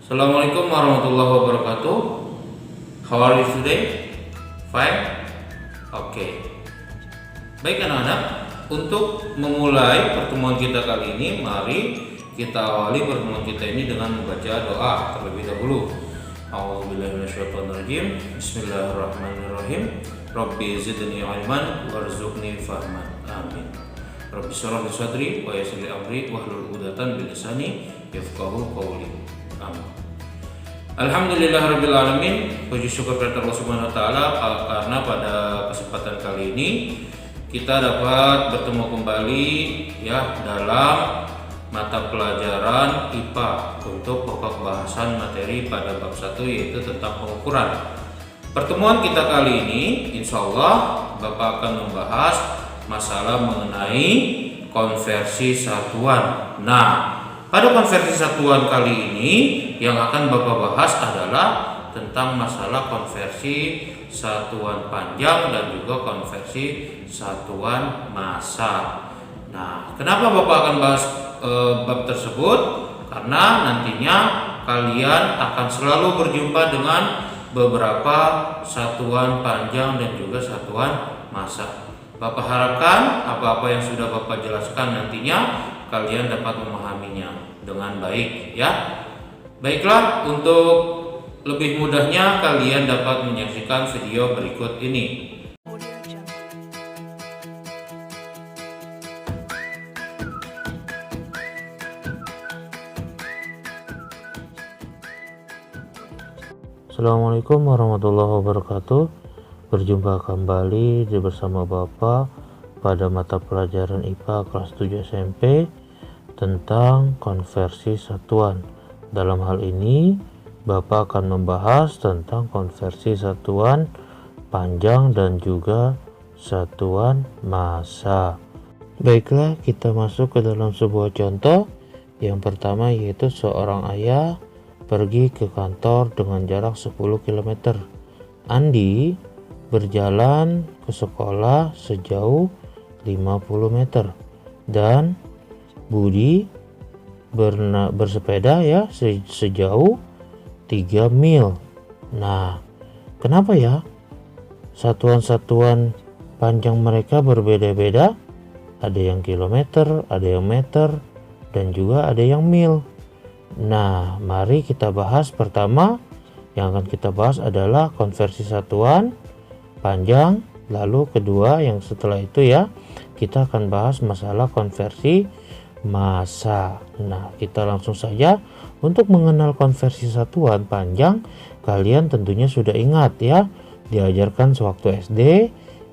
Assalamualaikum warahmatullahi wabarakatuh. How are you today? Fine? Oke. Baik anak-anak, untuk memulai pertemuan kita kali ini, mari kita awali pertemuan kita ini dengan membaca doa terlebih dahulu. A'udzubillahi minasyaitonirrajim. Bismillahirrahmanirrahim. Rabbi zidni ilman warzuqni fahman. Amin. Rabbi shrah li sadri wa yassir li amri wahlul 'uqdatam min lisani yafqahu qawli. Amin. Alhamdulillahirabbil alamin. Puji syukur kepada Allah Subhanahu wa taala karena pada kesempatan kali ini kita dapat bertemu kembali ya dalam mata pelajaran IPA untuk pokok bahasan materi pada bab 1 yaitu tentang pengukuran. Pertemuan kita kali ini insya Allah Bapak akan membahas masalah mengenai konversi satuan. Nah, pada konversi satuan kali ini yang akan Bapak bahas adalah tentang masalah konversi satuan panjang dan juga konversi satuan massa. Nah, kenapa Bapak akan bahas bab tersebut? Karena nantinya kalian akan selalu berjumpa dengan beberapa satuan panjang dan juga satuan massa. Bapak harapkan apa-apa yang sudah Bapak jelaskan nantinya kalian dapat memahaminya dengan baik ya. Baiklah, untuk lebih mudahnya kalian dapat menyaksikan video berikut ini. Assalamualaikum warahmatullahi wabarakatuh. Berjumpa kembali bersama Bapak pada mata pelajaran IPA kelas 7 SMP tentang konversi satuan. Dalam hal ini Bapak akan membahas tentang konversi satuan panjang dan juga satuan massa. Baiklah, kita masuk ke dalam sebuah contoh. Yang pertama yaitu seorang ayah pergi ke kantor dengan jarak 10 km. Andi berjalan ke sekolah sejauh 50 meter dan Budi bersepeda ya sejauh 3 mil. Nah, kenapa ya satuan-satuan panjang mereka berbeda-beda? Ada yang kilometer, ada yang meter, dan juga ada yang mil. Nah, mari kita bahas. Pertama yang akan kita bahas adalah konversi satuan panjang. Lalu kedua yang setelah itu ya kita akan bahas masalah konversi massa. Nah, kita langsung saja. Untuk mengenal konversi satuan panjang, kalian tentunya sudah ingat ya, diajarkan sewaktu SD,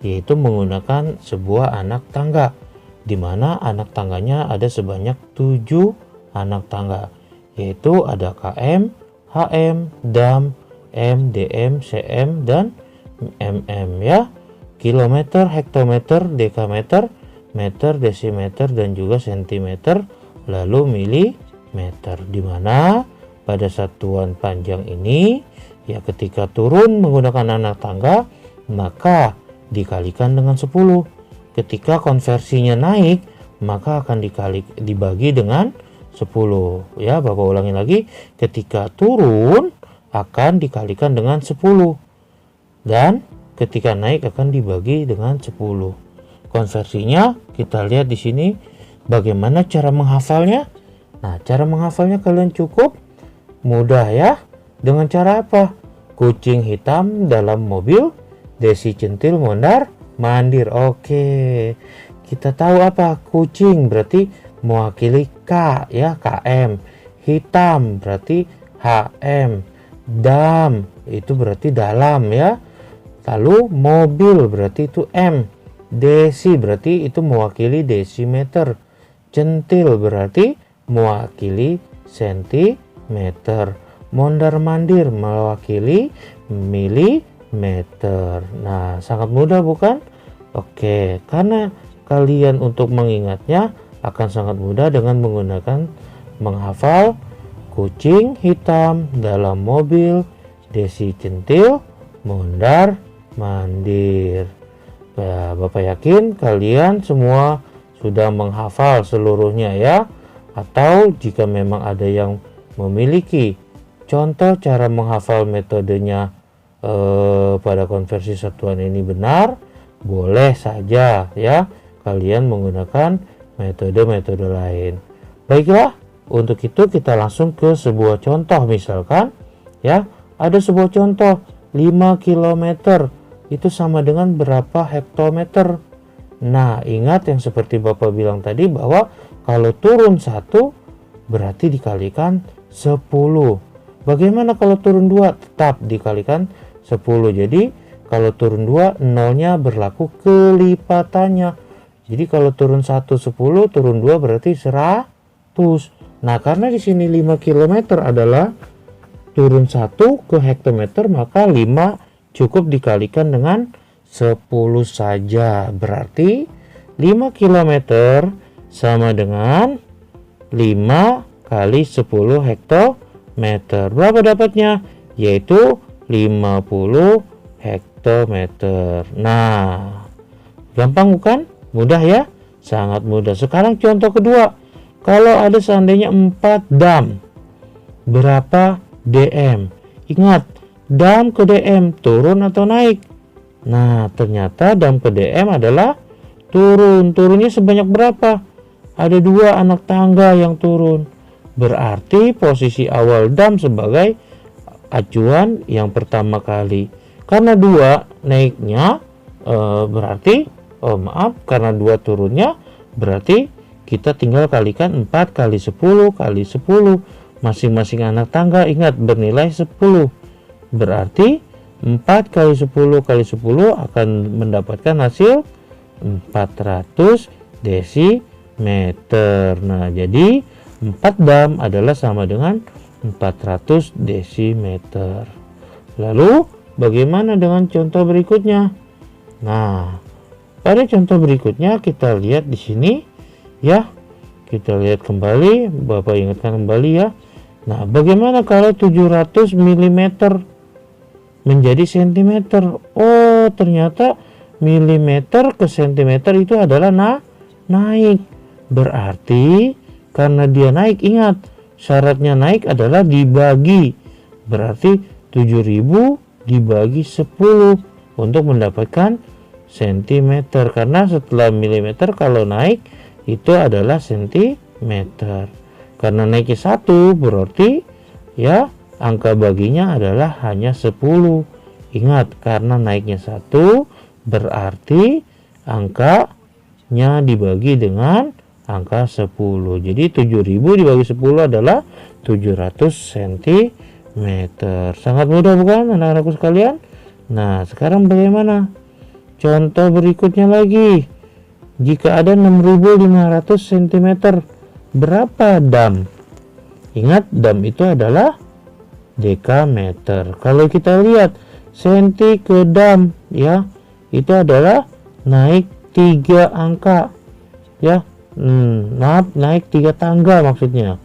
yaitu menggunakan sebuah anak tangga, di mana anak tangganya ada sebanyak 7 anak tangga, yaitu ada km, hm, dam, m, dm, cm, dan mm ya, kilometer, hektometer, dekameter, meter, desimeter, dan juga sentimeter, lalu milimeter. Di mana pada satuan panjang ini ya ketika turun menggunakan anak tangga maka dikalikan dengan 10. Ketika konversinya naik maka akan dibagi dengan 10 ya. Bapak ulangi lagi, ketika turun akan dikalikan dengan 10 dan ketika naik akan dibagi dengan 10. Konversinya kita lihat di sini. Bagaimana cara menghafalnya? Nah, cara menghafalnya kalian cukup mudah ya. Dengan cara apa? Kucing hitam dalam mobil, Desi centil mondar mandir. Oke, kita tahu apa? Kucing berarti mewakili K ya, km. Hitam berarti hm. Dam itu berarti dalam ya. Lalu mobil berarti itu m. Desi berarti itu mewakili desimeter. Centil berarti mewakili sentimeter. Mondar mandir mewakili milimeter. Nah, sangat mudah bukan? Oke, karena kalian untuk mengingatnya akan sangat mudah dengan menggunakan menghafal kucing hitam dalam mobil, Desi centil mondar mandir. Ya, Bapak yakin kalian semua sudah menghafal seluruhnya ya. Atau jika memang ada yang memiliki contoh cara menghafal metodenya pada konversi satuan ini benar, boleh saja ya kalian menggunakan metode-metode lain. Baiklah, untuk itu kita langsung ke sebuah contoh. Misalkan ya, ada sebuah contoh 5 km itu sama dengan berapa hektometer. Nah, ingat yang seperti Bapak bilang tadi bahwa kalau turun 1 berarti dikalikan 10. Bagaimana kalau turun 2? Tetap dikalikan 10. Jadi kalau turun 2, nolnya berlaku kelipatannya. Jadi kalau turun 1 10, turun 2 berarti 100. Nah, karena di sini 5 km adalah turun 1 ke hektometer, maka 5 cukup dikalikan dengan 10 saja. Berarti 5 km sama dengan 5 kali 10 hektometer. Berapa dapatnya? Yaitu 50 hektometer. Nah, gampang bukan? Mudah ya? Sangat mudah. Sekarang contoh kedua. Kalau ada seandainya 4 dam, berapa dm? Ingat, dam ke dm turun atau naik? Nah, ternyata dam ke dm adalah turun. Turunnya sebanyak berapa? Ada 2 anak tangga yang turun. Berarti posisi awal dam sebagai acuan yang pertama kali. Karena 2 naiknya berarti karena 2 turunnya berarti kita tinggal kalikan 4 kali 10 kali 10. Masing-masing anak tangga ingat bernilai 10. Berarti 4 kali 10 kali 10 akan mendapatkan hasil 400 desimeter. Nah, jadi 4 dam adalah sama dengan 400 desimeter. Lalu bagaimana dengan contoh berikutnya? Nah, pada contoh berikutnya kita lihat di sini ya. Kita lihat kembali, Bapak ingatkan kembali ya. Nah, bagaimana kalau 700 mm menjadi cm? Oh, ternyata milimeter ke cm itu adalah naik. Berarti karena dia naik, ingat syaratnya naik adalah dibagi. Berarti 7000 dibagi 10 untuk mendapatkan sentimeter. Karena setelah milimeter kalau naik itu adalah sentimeter. Karena naiknya 1 berarti ya angka baginya adalah hanya 10. Ingat, karena naiknya 1 berarti angkanya dibagi dengan angka 10. Jadi 7000 dibagi 10 adalah 700 cm. Sangat mudah bukan anak-anakku sekalian? Nah, sekarang bagaimana? Contoh berikutnya lagi. Jika ada 6500 cm, berapa dam? Ingat, dam itu adalah dekameter. Kalau kita lihat senti ke dam ya, itu adalah naik 3 angka ya. Naik 3 tangga maksudnya.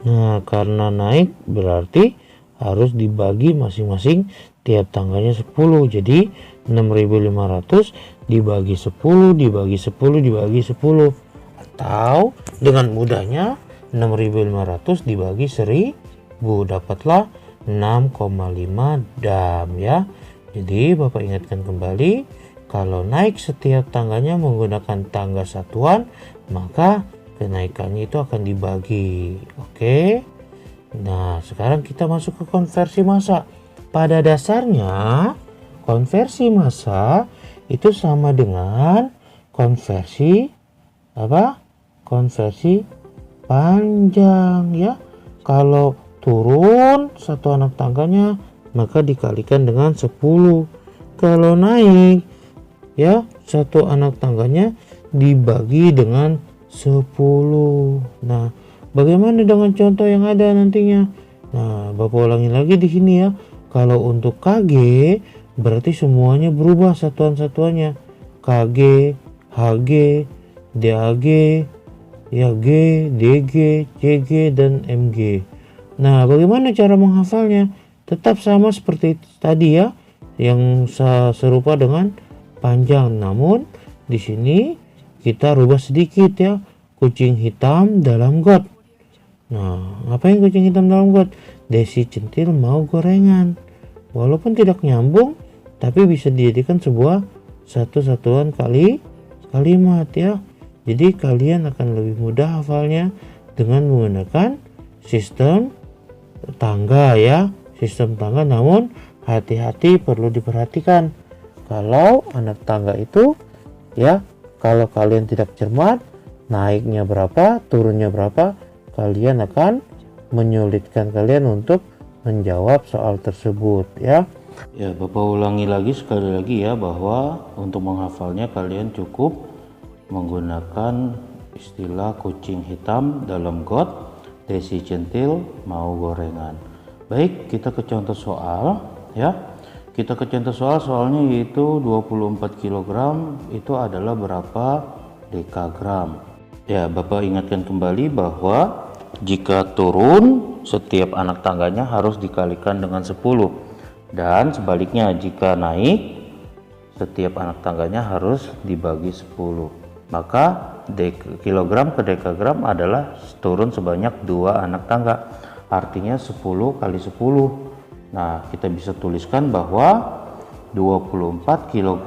Nah, karena naik berarti harus dibagi masing-masing tiap tangganya 10. Jadi 6500 dibagi 10 dibagi 10 dibagi 10. Atau dengan mudahnya 6500 dibagi 1000, dapatlah 6,5 dam ya. Jadi Bapak ingatkan kembali, kalau naik setiap tangganya menggunakan tangga satuan, maka kenaikannya itu akan dibagi. Oke. Nah, sekarang kita masuk ke konversi massa. Pada dasarnya konversi massa itu sama dengan konversi apa? Konversi panjang ya. Kalau turun 1 anak tangganya maka dikalikan dengan 10. Kalau naik ya 1 anak tangganya dibagi dengan 10. Nah, bagaimana dengan contoh yang ada nantinya? Nah, Bapak ulangi lagi di sini ya. Kalau untuk KG berarti semuanya berubah satuan-satuannya. KG, HG, DAG, ya G, DG, CG, dan MG. Nah, bagaimana cara menghafalnya? Tetap sama seperti tadi ya, yang serupa dengan panjang. Namun di sini kita rubah sedikit ya. Kucing hitam dalam got. Nah, ngapain kucing hitam dalam got? Desi Centil mau gorengan. Walaupun tidak nyambung, tapi bisa dijadikan sebuah satu satuan kalimat ya. Jadi kalian akan lebih mudah hafalnya dengan menggunakan sistem tangga ya. Sistem tangga, namun hati-hati, perlu diperhatikan. Kalau anak tangga itu ya, kalau kalian tidak cermat, naiknya berapa, turunnya berapa, kalian akan menyulitkan kalian untuk menjawab soal tersebut ya. Ya, Bapak ulangi lagi sekali lagi ya, bahwa untuk menghafalnya kalian cukup menggunakan istilah kucing hitam dalam got, Desi Centil mau gorengan. Baik, kita ke contoh soal ya. Kita ke contoh soalnya yaitu 24 kg itu adalah berapa dekagram. Ya, Bapak ingatkan kembali bahwa jika turun, setiap anak tangganya harus dikalikan dengan 10. Dan sebaliknya, jika naik, setiap anak tangganya harus dibagi 10. Maka kilogram ke dekagram adalah turun sebanyak 2 anak tangga. Artinya 10 kali 10. Nah, kita bisa tuliskan bahwa 24 kg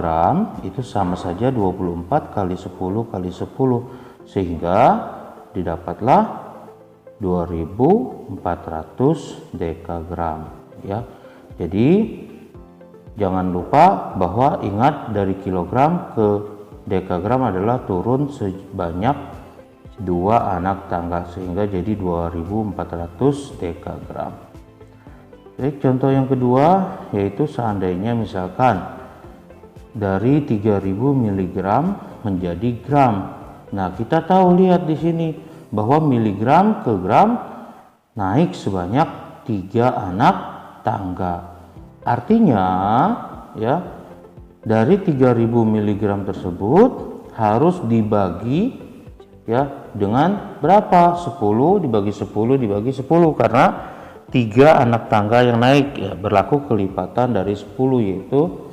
itu sama saja 24 kali 10 kali 10, sehingga didapatlah 2400 dekagram ya. Jadi jangan lupa bahwa ingat dari kilogram ke dekagram adalah turun sebanyak 2 anak tangga, sehingga jadi 2400 dekagram. Baik, contoh yang kedua yaitu seandainya misalkan dari 3000 mg menjadi gram. Nah, kita tahu, lihat di sini bahwa miligram ke gram naik sebanyak 3 anak tangga. Artinya ya, dari 3000 mg tersebut harus dibagi ya dengan berapa? 10 dibagi 10 dibagi 10, karena 3 anak tangga yang naik ya, berlaku kelipatan dari 10, yaitu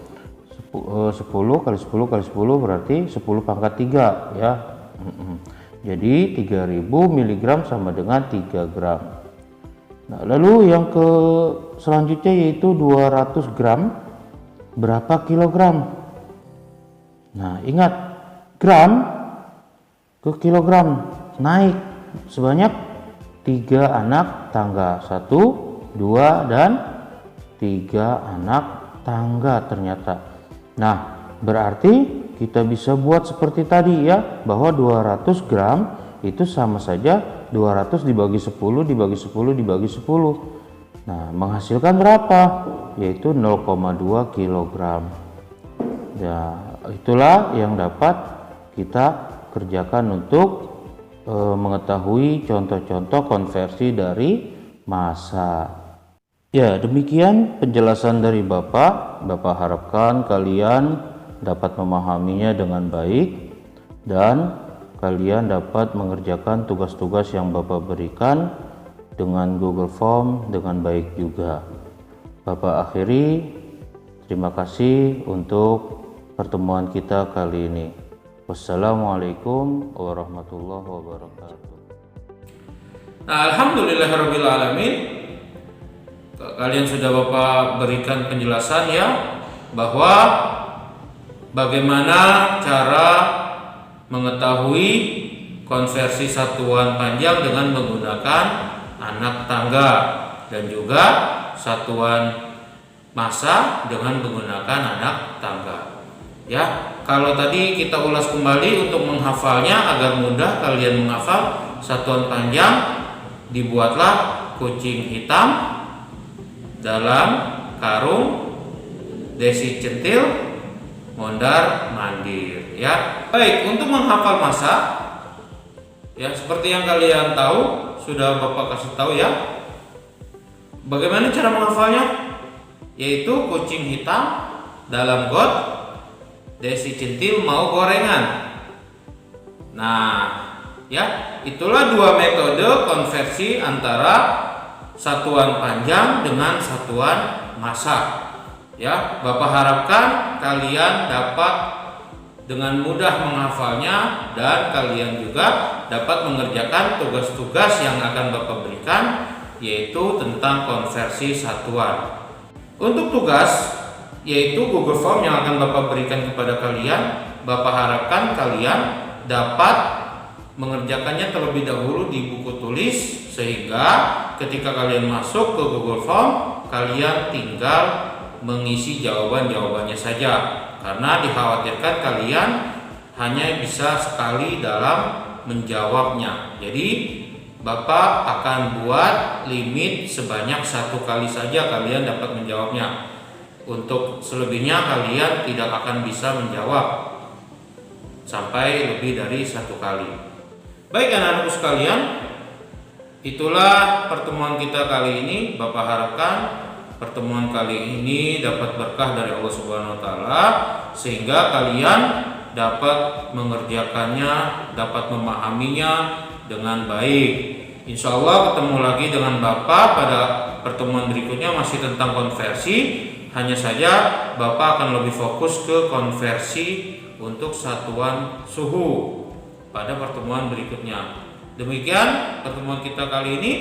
10 kali 10 kali 10 berarti 10 pangkat 3 ya. Jadi 3000 mg sama dengan 3 gram. Nah, lalu yang ke selanjutnya yaitu 200 gram berapa kilogram? Nah, ingat, gram ke kilogram naik sebanyak 3 anak tangga, 1, 2, dan 3 anak tangga ternyata. Nah, berarti kita bisa buat seperti tadi ya, bahwa 200 gram itu sama saja 200 dibagi 10 dibagi 10 dibagi 10. Nah, menghasilkan berapa? Yaitu 0,2 kilogram. Ya, itulah yang dapat kita kerjakan untuk mengetahui contoh-contoh konversi dari massa. Ya, demikian penjelasan dari Bapak. Bapak harapkan kalian dapat memahaminya dengan baik dan kalian dapat mengerjakan tugas-tugas yang Bapak berikan dengan Google Form dengan baik juga. Bapak akhiri, terima kasih untuk pertemuan kita kali ini. Wassalamualaikum warahmatullahi wabarakatuh. Nah, alhamdulillahirrabbilalamin, kalian sudah Bapak berikan penjelasan ya, bahwa bagaimana cara mengetahui konversi satuan panjang dengan menggunakan anak tangga dan juga satuan massa dengan menggunakan anak tangga. Ya, kalau tadi kita ulas kembali untuk menghafalnya agar mudah kalian menghafal satuan panjang, dibuatlah kucing hitam dalam karung Desi Centil mondar mandir ya. Baik, untuk menghafal massa ya, seperti yang kalian tahu, sudah Bapak kasih tahu ya bagaimana cara menghafalnya, yaitu kucing hitam dalam got, Desi Centil mau gorengan. Nah ya, itulah 2 metode konversi antara satuan panjang dengan satuan massa. Ya, Bapak harapkan kalian dapat dengan mudah menghafalnya, dan kalian juga dapat mengerjakan tugas-tugas yang akan Bapak berikan, yaitu tentang konversi satuan. Untuk tugas, yaitu Google Form yang akan Bapak berikan kepada kalian, Bapak harapkan kalian dapat mengerjakannya terlebih dahulu di buku tulis, sehingga ketika kalian masuk ke Google Form, kalian tinggal mengisi jawaban-jawabannya saja, karena dikhawatirkan kalian hanya bisa sekali dalam menjawabnya. Jadi Bapak akan buat limit sebanyak 1 kali saja kalian dapat menjawabnya. Untuk selebihnya kalian tidak akan bisa menjawab sampai lebih dari 1 kali. Baik anak-anakku sekalian, itulah pertemuan kita kali ini. Bapak harapkan pertemuan kali ini dapat berkah dari Allah Subhanahu wa taala, sehingga kalian dapat mengerjakannya, dapat memahaminya dengan baik. Insya Allah ketemu lagi dengan Bapak pada pertemuan berikutnya, masih tentang konversi. Hanya saja Bapak akan lebih fokus ke konversi untuk satuan suhu pada pertemuan berikutnya. Demikian pertemuan kita kali ini.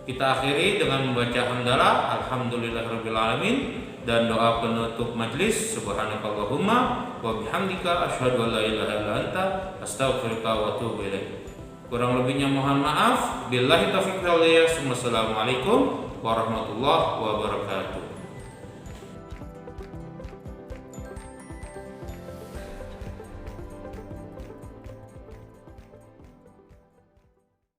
Kita akhiri dengan membaca hamdalah alhamdulillahirabbil dan doa penutup majlis. Subhanakallahumma wa bihamdika asyhadu an la ilaha illa anta astaghfiruka wa atubu ilaik. Kurang lebihnya mohon maaf. Billahi taufiq wal hidayah. Wassalamualaikum warahmatullahi wabarakatuh.